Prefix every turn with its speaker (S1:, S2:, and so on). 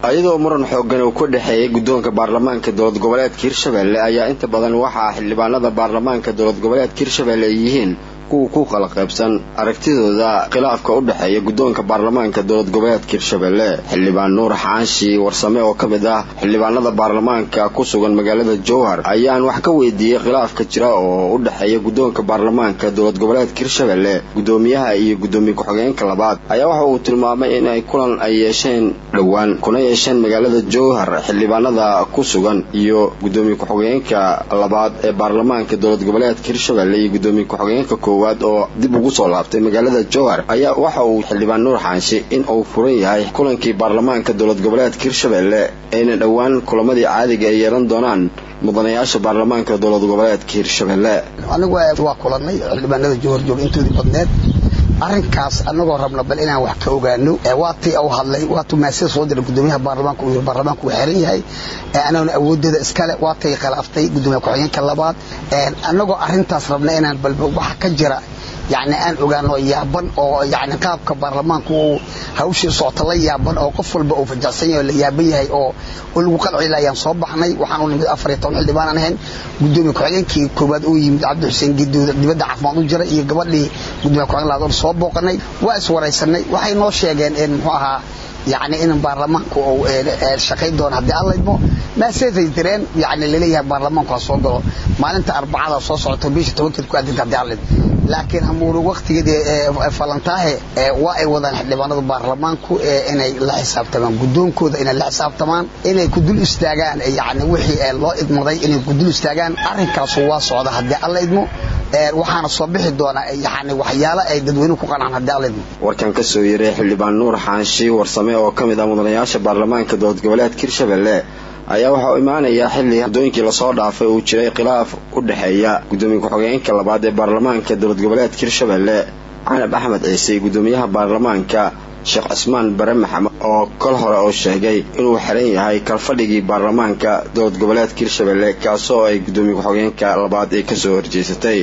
S1: ayadoo muran xoogan uu ku dhaxeeyay guddoonka baarlamaanka dowlad goboleedka Hirshabelle ayaa inta badan waxa xildhibaanada baarlamaanka dowlad goboleedka Hirshabelle yihiin kuwa ku kala qaybsan aragtidooda khilaafka u dhaxeeya guddoonka baarlamaanka dowlad goboleedka Hirshabelle. xildhibaan Nuur Xaanshi Warsame oo kamid ah xildhibaanada baarlamaanka ku sugan magaalada Jowhar ayaan wax ka weydiiyay khilaafka jira oo u dhaxeeya guddoonka baarlamaanka dowlad goboleedka Hirshabelle gudoomiyaha iyo gudoomiye ku-xigeenka labaad ayaa waxa uu tilmaamay in ay kulan ay yeesheen dhawaan kuna yeesheen magaalada Jowhar xildhibaanada ku sugan iyo gudoomiye ku-xigeenka labaad ee baarlamaanka dowlad goboleedka Hirshabelle iyo gudoomiye ku-xigeenka oo dib ugu soo laabtay magaalada Jowhar ayaa waxa uu xildhibaan Nuur Xaanshi in uu furan yahay kulankii baarlamaanka dowlad goboleedka Hirshabelle ayna dhawaan kulamadii caadiga ay yeelan doonaan mudanayaasha baarlamaanka dowlad goboleedka Hirshabelle.
S2: anigu waa kulanay xildhibaanada Jowhar joog intoodii badneed arrinkaas anagoo rabna bal inaan wax ka ogaano waatii uu hadlay waatuu maasay soo diray gudoomiyaha baarlamaanka uu baarlamaanku xiran yahay anaana awoodada iskale waatay khilaaftay gudoomiyaha ku-xigeenka labaad anagoo arrintaas rabna inaan bal wax ka jira يعني أن أجانو يابن أو يعني قاب كبرلمان كو هوش صوت الله يابن أو قفل بقو في الجسية اللي يابيه أو والوكال على ينصب حني وحنون من أفريقيا اللي بان هن قدوم كعين كي كوباد أوي عبد الحسين جدو بدأ عفمان جرا يقبل لي قدوم كعين لا دور صوب بقني وأسوار يسني وحين نوشي جن إن هو يعني إن برلمان كو الشقيق دون هذا الله يبغى ما سيفي ترين يعني اللي ليه برلمان كو صوده ما أنت 4 صوص تبيش توكل كو أدي كدالد لكن همور وقت جدي فلانتاه واي وضع حلبان البرلمان كو إن لا حساب تمام قدوم كود إن لا حساب تمام إن كدول استاجان يعني وحي الله إدمضي إن كدول استاجان أرنك صواص هذا هذا الله يدمو waxaana soo bixi doona yani waxyaalo ay dadweynuhu ku qanacaan hadaalid
S1: warkan ka soo yeeray xildhibaan Nuur Xaanshi Warsame oo kamid ah mudanayaasha baarlamaanka dowlad goboleedka Hirshabelle ayaa waxa uu imaanaya xilli hadooyinkii la soo dhaafay uu jiray khilaaf u dhaxeeya gudoomiye ku-xigeenka labaad ee baarlamaanka dowlad goboleedka Hirshabelle Canab Axmed Ciise gudoomiyaha baarlamaanka Sheekh Cismaan Bare Maxamed oo kol hore oo sheegay inuu xiran yahay kalfadhigii baarlamaanka dowlad goboleedka Hirshabelle kaasoo ay gudoomiye ku-xigeenka labaad ay ka soo horjeesatay